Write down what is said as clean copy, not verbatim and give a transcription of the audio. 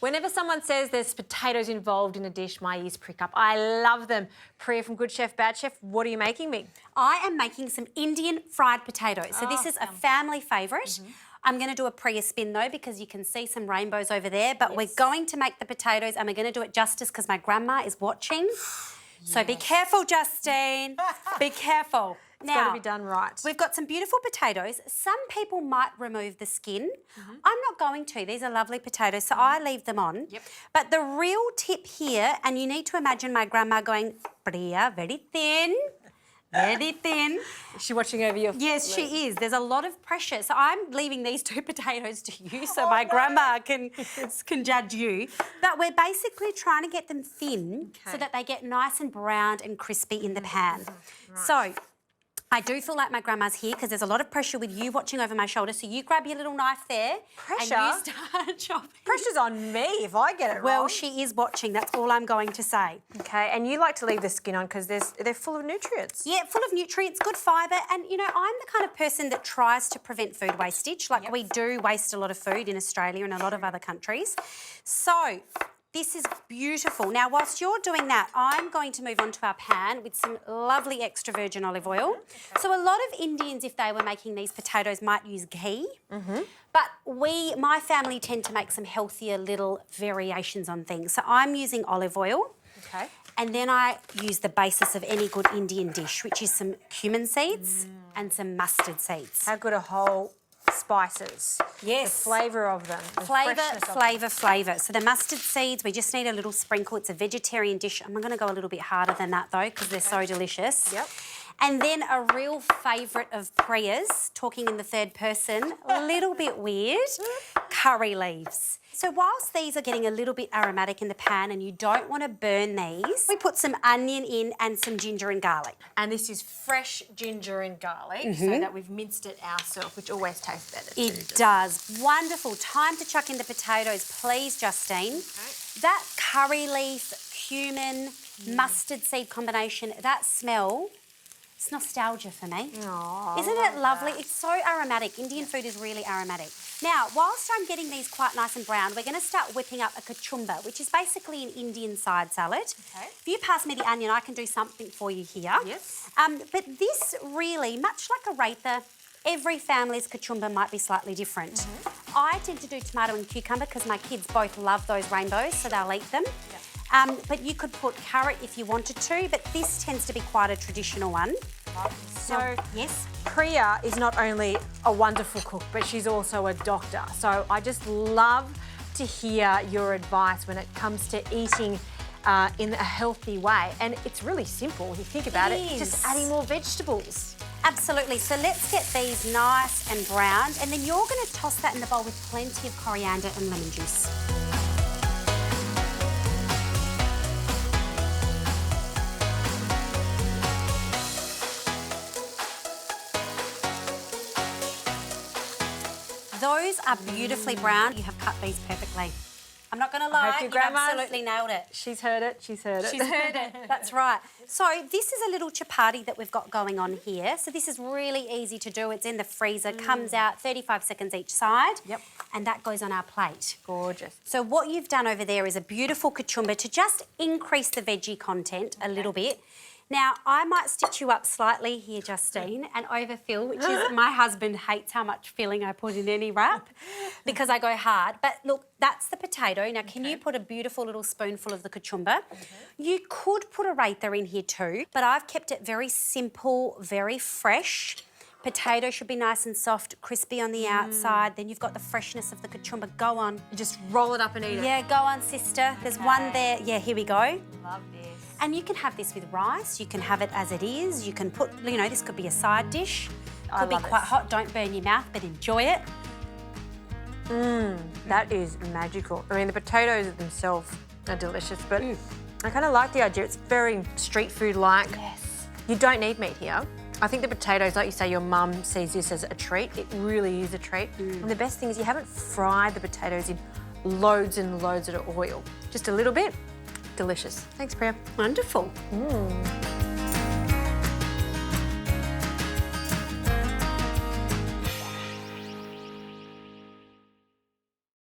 Whenever someone says there's potatoes involved in a dish, my ears prick up. I love them. Priya from Good Chef, Bad Chef, what are you making me? I am making some Indian fried potatoes. So this is a family favourite. I'm going to do a Priya spin though because you can see some rainbows over there. But we're going to make the potatoes and we're going to do it justice because my grandma is watching. So be careful, Justine. Be careful. It's got to be done right. We've got some beautiful potatoes. Some people might remove the skin. I'm not going to. These are lovely potatoes, so I leave them on. But the real tip here, and you need to imagine my grandma going, Priya, very thin. Very thin. Is she watching over your... Yes, she is. There's a lot of pressure. So I'm leaving these 2 potatoes to you so my grandma can judge you. But we're basically trying to get them thin so that they get nice and browned and crispy in the pan. So I do feel like my grandma's here because there's a lot of pressure with you watching over my shoulder. So you grab your little knife there Pressure? and you start chopping. Pressure's on me if I get it wrong. Well, she is watching. That's all I'm going to say. Okay, and you like to leave the skin on because they're full of nutrients. Yeah, full of nutrients, good fibre. And, you know, I'm the kind of person that tries to prevent food wastage. Like we do waste a lot of food in Australia and a lot of other countries. So this is beautiful. Now, whilst you're doing that, I'm going to move on to our pan with some lovely extra virgin olive oil. So a lot of Indians, if they were making these potatoes, might use ghee. But my family tend to make some healthier little variations on things. So I'm using olive oil. Okay. And then I use the basis of any good Indian dish, which is some cumin seeds and some mustard seeds. How good are whole spices? Yes. The flavour of them. Flavour. So the mustard seeds, we just need a little sprinkle. It's a vegetarian dish. I'm going to go a little bit harder than that though because they're so delicious. Yep. And then a real favourite of Priya's, talking in the third person, a little bit weird, curry leaves. So whilst these are getting a little bit aromatic in the pan and you don't want to burn these, we put some onion in and some ginger and garlic. And this is fresh ginger and garlic so that we've minced it ourselves, which always tastes better too. It does. Wonderful. Time to chuck in the potatoes, please, Justine. Okay. That curry leaf, cumin, mustard seed combination, that smell, it's nostalgia for me. Aww, Isn't it lovely? It's so aromatic. Indian food is really aromatic. Now, whilst I'm getting these quite nice and brown, we're going to start whipping up a kachumba, which is basically an Indian side salad. Okay. If you pass me the onion, I can do something for you here. Yes. But this really, much like a raitha, every family's kachumba might be slightly different. I tend to do tomato and cucumber because my kids both love those rainbows, so they'll eat them. But you could put carrot if you wanted to, but this tends to be quite a traditional one. So, yes. Priya is not only a wonderful cook, but she's also a doctor. So I just love to hear your advice when it comes to eating in a healthy way. And it's really simple if you think about it. Just adding more vegetables. Absolutely. So let's get these nice and browned, and then you're going to toss that in the bowl with plenty of coriander and lemon juice. Those are beautifully browned. You have cut these perfectly. I'm not going to lie, you've absolutely nailed it. She's heard it, she's heard it. She's heard it, that's right. So this is a little chapati that we've got going on here. So this is really easy to do. It's in the freezer, comes out 35 seconds each side. Yep. And that goes on our plate. Gorgeous. So what you've done over there is a beautiful kachumba to just increase the veggie content a little bit. Now, I might stitch you up slightly here, Justine, and overfill, which is my husband hates how much filling I put in any wrap because I go hard. But look, that's the potato. Now, can you put a beautiful little spoonful of the kachumba? You could put a raitha in here too, but I've kept it very simple, very fresh. Potato should be nice and soft, crispy on the outside. Then you've got the freshness of the kachumba. Go on. You just roll it up and eat it. Yeah, go on, sister. There's one there. Yeah, here we go. Love this. And you can have this with rice. You can have it as it is. You can put, you know, this could be a side dish. Could be quite hot. Don't burn your mouth, but enjoy it. That is magical. I mean, the potatoes themselves are delicious, but I kind of like the idea. It's very street food-like. Yes. You don't need meat here. I think the potatoes, like you say, your mum sees this as a treat. It really is a treat. And the best thing is you haven't fried the potatoes in loads and loads of oil. Just a little bit. Delicious. Thanks, Priya. Wonderful.